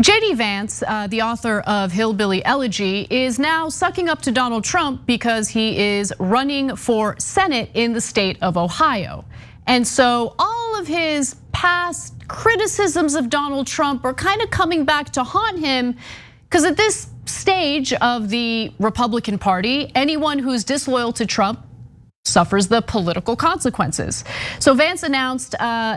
J.D. Vance, the author of Hillbilly Elegy, is now sucking up to Donald Trump because he is running for Senate in the state of Ohio. And so all of his past criticisms of Donald Trump are kind of coming back to haunt him, because at this stage of the Republican Party, anyone who's disloyal to Trump suffers the political consequences. So Vance announced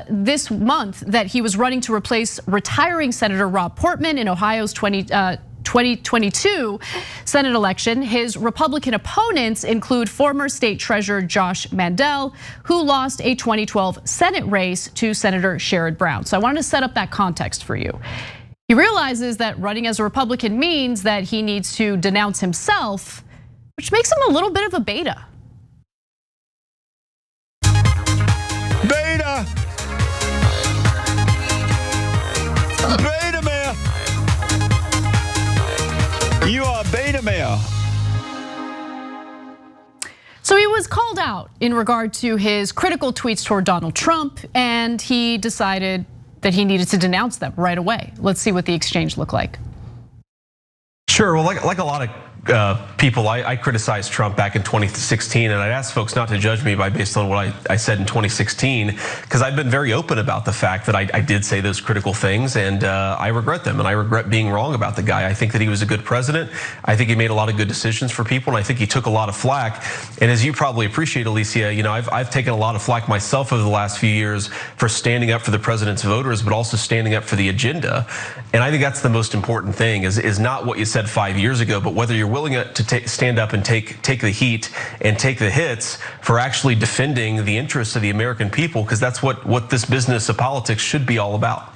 this month that he was running to replace retiring Senator Rob Portman in Ohio's 2022 Senate election. His Republican opponents include former State Treasurer Josh Mandel, who lost a 2012 Senate race to Senator Sherrod Brown. So I wanted to set up that context for you. He realizes that running as a Republican means that he needs to denounce himself, which makes him a little bit of a beta. Beta! Beta male! You are beta male. So he was called out in regard to his critical tweets toward Donald Trump, and he decided that he needed to denounce them right away. Let's see what the exchange looked like. Sure, well, like a lot of people, I criticized Trump back in 2016, and I'd ask folks not to judge me based on what I said in 2016, because I've been very open about the fact that I did say those critical things, and I regret them, and I regret being wrong about the guy. I think that he was a good president. I think he made a lot of good decisions for people, and I think he took a lot of flack. And as you probably appreciate, Alicia, I've taken a lot of flack myself over the last few years for standing up for the president's voters, but also standing up for the agenda. And I think that's the most important thing, is not what you said 5 years ago, but whether you're willing to stand up and take the heat and take the hits for actually defending the interests of the American people, because that's what this business of politics should be all about.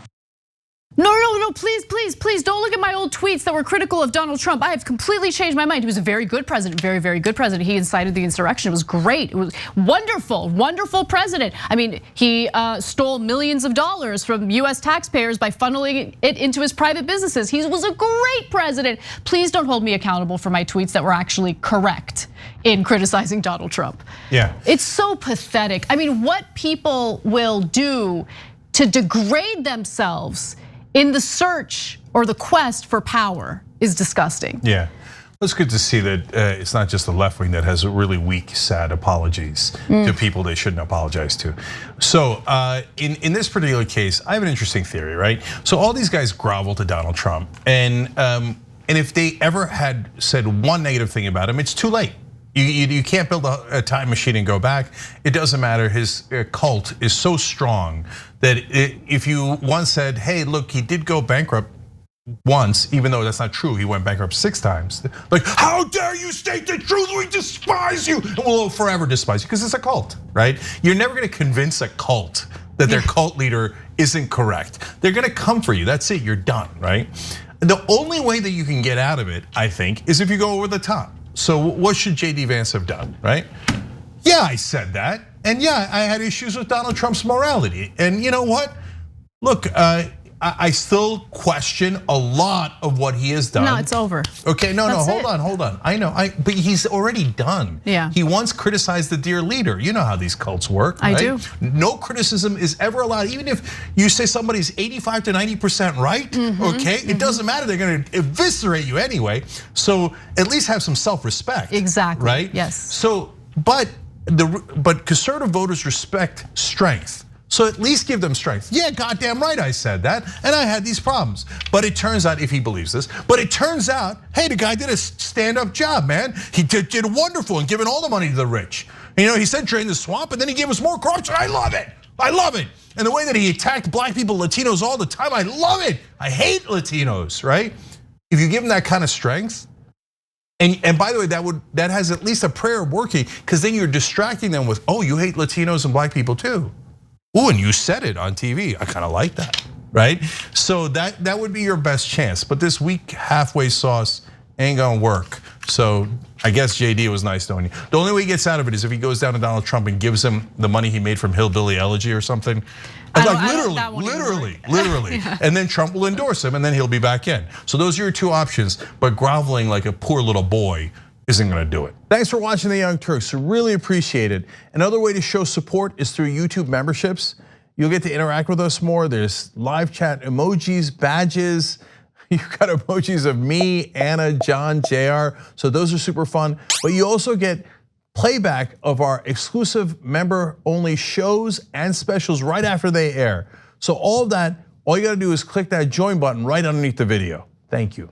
No, please don't look at my old tweets that were critical of Donald Trump. I have completely changed my mind. He was a very good president, very good president. He incited the insurrection. It was great. It was wonderful president. I mean, he stole millions of dollars from US taxpayers by funneling it into his private businesses. He was a great president. Please don't hold me accountable for my tweets that were actually correct in criticizing Donald Trump. Yeah. It's so pathetic. I mean, what people will do to degrade themselves in the search or the quest for power is disgusting. Yeah, it's good to see that it's not just the left wing that has really weak, sad apologies to people they shouldn't apologize to. So in this particular case, I have an interesting theory, right? So all these guys grovel to Donald Trump, and if they ever had said one negative thing about him, it's too late. You can't build a time machine and go back. It doesn't matter. His cult is so strong that if you once said, hey, look, he did go bankrupt once, even though that's not true, he went bankrupt 6 times. Like, how dare you state the truth? We despise you. And we'll forever despise you, because it's a cult, right? You're never gonna convince a cult that their cult leader isn't correct. They're gonna come for you, that's it, you're done, right? The only way that you can get out of it, I think, is if you go over the top. So what should J.D. Vance have done, right? Yeah, I said that. And yeah, I had issues with Donald Trump's morality. And you know what? Look, I still question a lot of what he has done. No, it's over. Okay, no, hold on. I know, but he's already done. Yeah. He once criticized the dear leader. You know how these cults work, right? I do. No criticism is ever allowed, even if you say somebody's 85 to 90% right, okay? It doesn't matter, they're gonna eviscerate you anyway. So at least have some self-respect. Exactly, right? Yes. So, but conservative voters respect strength. So at least give them strength. Yeah, goddamn right I said that, and I had these problems. But it turns out, if he believes this, but it turns out, hey, the guy did a stand-up job, man. He did wonderful in giving all the money to the rich. And he said drain the swamp, and then he gave us more corruption. I love it. And the way that he attacked black people, Latinos all the time, I love it. I hate Latinos, right? If you give them that kind of strength, and by the way, that has at least a prayer working, because then you're distracting them with, oh, you hate Latinos and black people too. Oh, and you said it on TV. I kind of like that, right? So that would be your best chance. But this weak halfway sauce ain't gonna work. So I guess JD was nice knowing you. The only way he gets out of it is if he goes down to Donald Trump and gives him the money he made from Hillbilly Elegy or something. Literally. Yeah. And then Trump will endorse him, and then he'll be back in. So those are your 2 options. But groveling like a poor little boy isn't gonna do it. Thanks for watching the Young Turks, really appreciate it. Another way to show support is through YouTube memberships. You'll get to interact with us more. There's live chat emojis, badges, You've got emojis of me, Anna, John, JR. So those are super fun. But you also get playback of our exclusive member-only shows and specials right after they air. So all of that, all you gotta do is click that join button right underneath the video. Thank you.